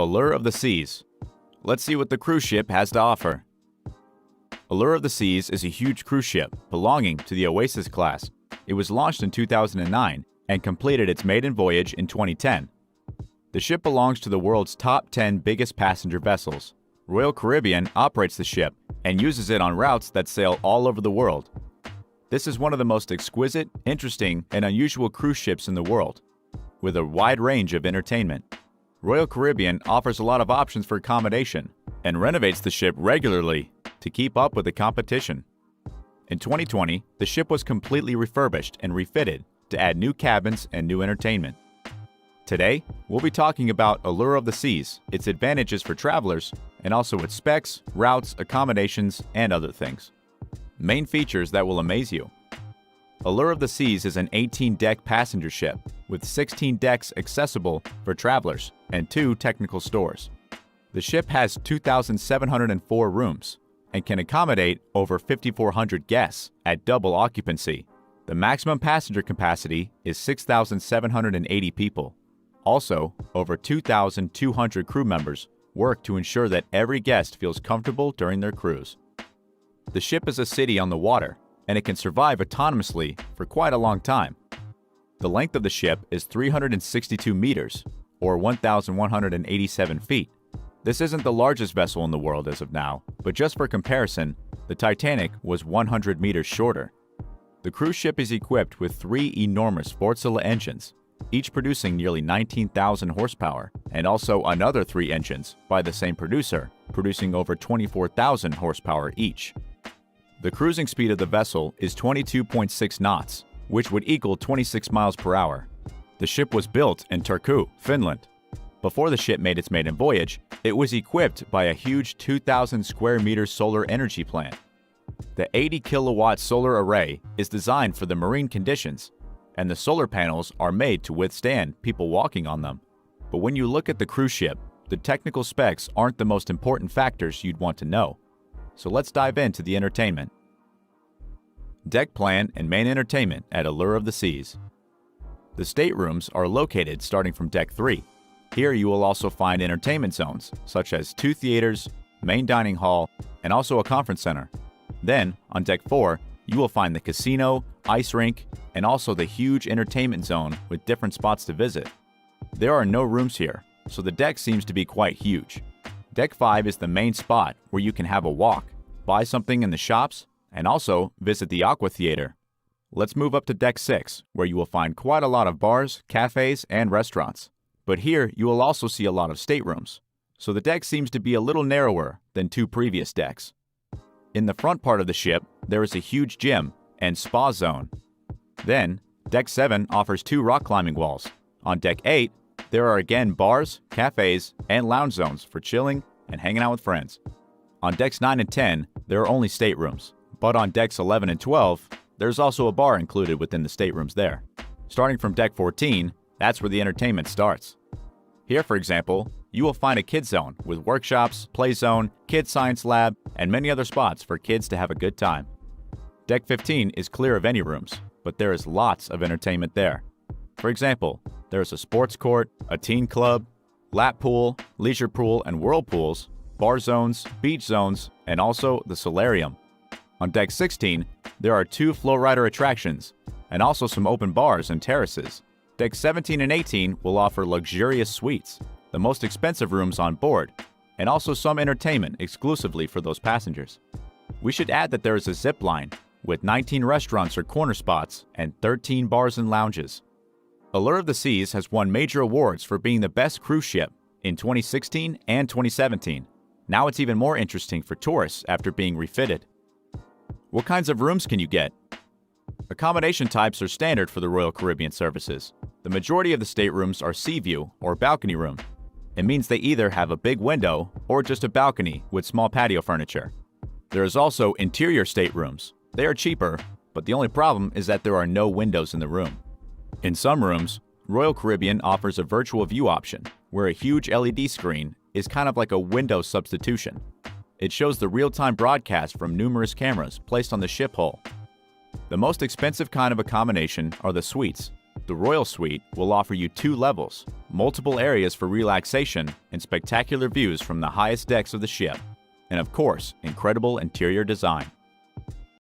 Allure of the Seas. Let's see what the cruise ship has to offer. Allure of the Seas is a huge cruise ship belonging to the Oasis class. It was launched in 2009 and completed its maiden voyage in 2010. The ship belongs to the world's top 10 biggest passenger vessels. Royal Caribbean operates the ship and uses it on routes that sail all over the world. This is one of the most exquisite, interesting, and unusual cruise ships in the world, with a wide range of entertainment. Royal Caribbean offers a lot of options for accommodation and renovates the ship regularly to keep up with the competition. In 2020, the ship was completely refurbished and refitted to add new cabins and new entertainment. Today, we'll be talking about Allure of the Seas, its advantages for travelers, and also its specs, routes, accommodations, and other things. Main features that will amaze you. Allure of the Seas is an 18-deck passenger ship with 16 decks accessible for travelers and 2 technical stores. The ship has 2,704 rooms and can accommodate over 5,400 guests at double occupancy. The maximum passenger capacity is 6,780 people. Also, over 2,200 crew members work to ensure that every guest feels comfortable during their cruise. The ship is a city on the water, and it can survive autonomously for quite a long time. The length of the ship is 362 meters, or 1,187 feet. This isn't the largest vessel in the world as of now, but just for comparison, the Titanic was 100 meters shorter. The cruise ship is equipped with 3 enormous Wärtsilä engines, each producing nearly 19,000 horsepower, and also another 3 engines by the same producer, producing over 24,000 horsepower each. The cruising speed of the vessel is 22.6 knots, which would equal 26 miles per hour. The ship was built in Turku, Finland. Before the ship made its maiden voyage, it was equipped by a huge 2,000 square meter solar energy plant. The 80 kilowatt solar array is designed for the marine conditions, and the solar panels are made to withstand people walking on them. But when you look at the cruise ship, the technical specs aren't the most important factors you'd want to know. So let's dive into the entertainment. Deck plan and main entertainment at Allure of the Seas. The staterooms are located starting from Deck 3. Here you will also find entertainment zones, such as 2 theaters, main dining hall, and also a conference center. Then, on Deck 4, you will find the casino, ice rink, and also the huge entertainment zone with different spots to visit. There are no rooms here, so the deck seems to be quite huge. Deck 5 is the main spot where you can have a walk, buy something in the shops, and also visit the Aqua Theater. Let's move up to Deck 6, where you will find quite a lot of bars, cafes, and restaurants. But here you will also see a lot of staterooms, so the deck seems to be a little narrower than 2 previous decks. In the front part of the ship, there is a huge gym and spa zone. Then, Deck 7 offers 2 rock climbing walls. On Deck 8, there are again bars, cafes, and lounge zones for chilling and hanging out with friends. On Decks 9 and 10, there are only staterooms, but on Decks 11 and 12, there's also a bar included within the staterooms there. Starting from Deck 14, that's where the entertainment starts. Here, for example, you will find a kids zone with workshops, play zone, kids science lab, and many other spots for kids to have a good time. Deck 15 is clear of any rooms, but there is lots of entertainment there. For example, there is a sports court, a teen club, lap pool, leisure pool and whirlpools, bar zones, beach zones, and also the solarium. On Deck 16, there are 2 flowrider attractions, and also some open bars and terraces. Decks 17 and 18 will offer luxurious suites, the most expensive rooms on board, and also some entertainment exclusively for those passengers. We should add that there is a zip line, with 19 restaurants or corner spots and 13 bars and lounges. Allure of the Seas has won major awards for being the best cruise ship in 2016 and 2017. Now it's even more interesting for tourists after being refitted. What kinds of rooms can you get? Accommodation types are standard for the Royal Caribbean services. The majority of the staterooms are sea view or balcony room. It means they either have a big window or just a balcony with small patio furniture. There is also interior staterooms. They are cheaper, but the only problem is that there are no windows in the room. In some rooms, Royal Caribbean offers a virtual view option, where a huge LED screen is kind of like a window substitution. It shows the real-time broadcast from numerous cameras placed on the ship hull. The most expensive kind of accommodation are the suites. The Royal Suite will offer you 2 levels, multiple areas for relaxation, and spectacular views from the highest decks of the ship. And of course, incredible interior design.